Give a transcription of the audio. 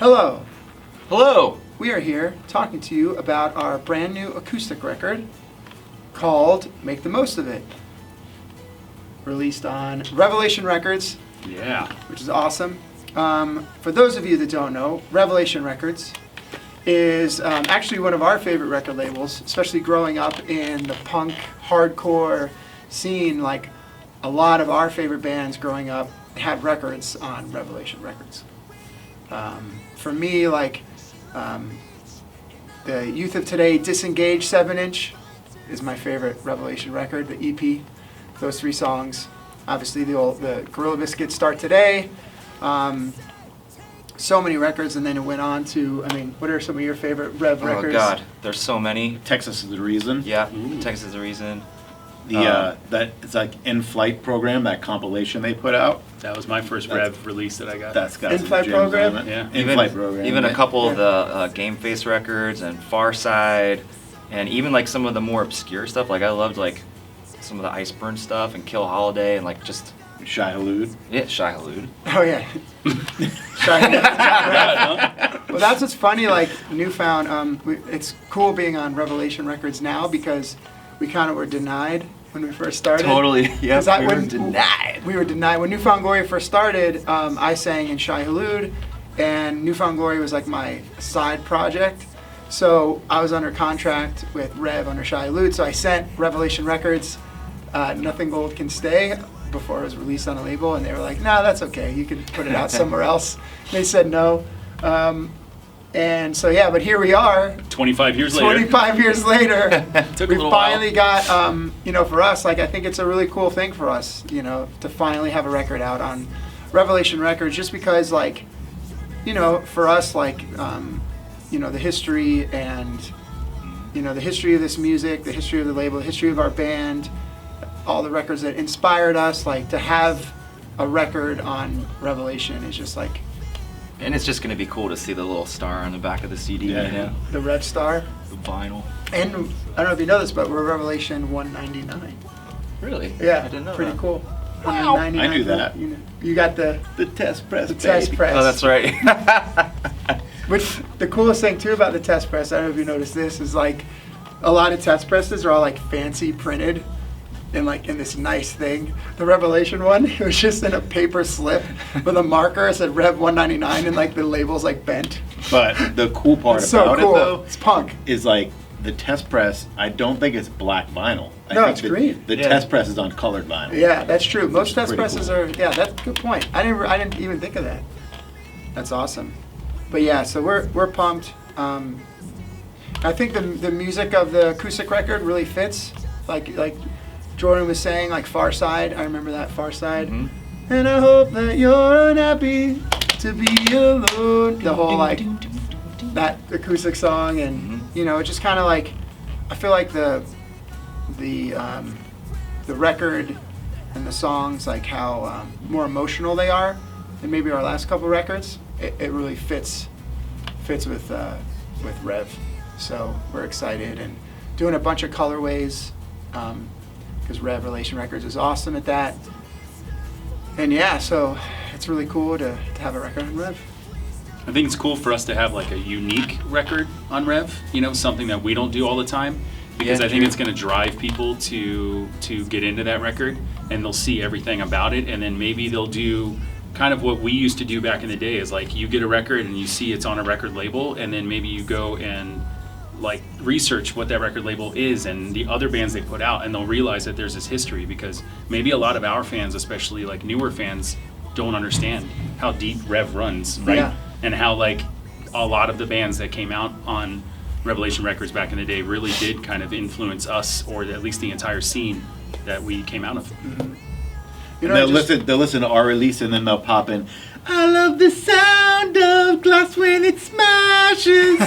Hello. Hello. We are here talking to you about our brand new acoustic record called Make the Most of It. Released on Revelation Records. Yeah. Which is awesome. For those of you that don't know, Revelation Records is actually one of our favorite record labels, especially growing up in the punk, hardcore scene. Like a lot of our favorite bands growing up had records on Revelation Records. For me, like the Youth of Today Disengage 7-inch is my favorite Revelation record, the EP. Those 3 songs. Obviously the Gorilla Biscuits Start Today. So many records, and then it went on to, what are some of your favorite Rev records? Oh God, there's so many. Texas is the Reason. Yeah, Texas is the Reason. That it's like In-Flight program, that compilation they put out. That was my first Rev release that I got. That's got In-Flight some gems program? on it. Yeah. In-Flight program. Even yeah. a couple of the Game Face records and Far Side, and even like some of the more obscure stuff. Like I loved like some of the Iceburn stuff and Kill Holiday and like just Shai Hulud. yeah, Shai Hulud. Oh yeah. Well, that's what's funny. Like Newfound, it's cool being on Revelation Records now because we kind of were denied when we first started. Totally, yeah. 'Cause We were denied. We were denied when Newfound Glory first started. I sang in Shai Hulud, and Newfound Glory was like my side project. So I was under contract with Rev under Shai Hulud. So I sent Revelation Records, Nothing Gold Can Stay, before it was released on a label, and they were like, "No, that's okay. You can put it out somewhere else." They said no, and so yeah. But here we are, 25 years later. 25 years later. Took a We little finally while. got, for us, like I think it's a really cool thing for us, to finally have a record out on Revelation Records, just because, like, for us, like, the history and, the history of this music, the history of the label, the history of our band, all the records that inspired us, like to have a record on Revelation is just like And it's just gonna be cool to see the little star on the back of the CD. Yeah. You know, the Red Star. the vinyl. And I don't know if you know this, but we're Revelation 199. Really? Yeah, I didn't know pretty that. cool. Wow. 199. I knew that. You got the test press. test press. Oh, that's right. Which the coolest thing too about the test press, I don't know if you noticed this, is like a lot of test presses are all like fancy printed in this nice thing. The Revelation one, it was just in a paper slip with a marker. It said Rev 199 and like the label's like bent. But the cool part It's so about cool. it though It's punk. is like the test press. I don't think it's black vinyl. I No, think it's the, green. The Yeah. test press is on colored vinyl. Yeah, that's true. Most is test pretty presses cool. are. Yeah, that's a good point. I didn't even think of that. That's awesome. But yeah, so we're pumped. I think the music of the acoustic record really fits. Like Jordan was saying, like Far Side. I remember that Far Side. Mhm. And I hope that you're unhappy to be alone. The whole like that acoustic song, and it just kind of like I feel like the record and the songs, like how more emotional they are than maybe our last couple records. It really fits with Rev. So we're excited and doing a bunch of colorways because Revelation Records is awesome at that. And yeah, so it's really cool to have a record on Rev. I think it's cool for us to have like a unique record on Rev, something that we don't do all the time. Because Yeah, I think true. it's going to drive people to get into that record, and they'll see everything about it, and then maybe they'll do kind of what we used to do back in the day is like you get a record and you see it's on a record label, and then maybe you go and like research what that record label is and the other bands they put out, and they'll realize that there's this history, because maybe a lot of our fans, especially like newer fans, don't understand how deep Rev runs, right? Yeah. And how like a lot of the bands that came out on Revelation Records back in the day really did kind of influence us, or at least the entire scene that we came out of. You They'll just- listen to our release and then they'll pop in. I love the sound of glass when it smashes.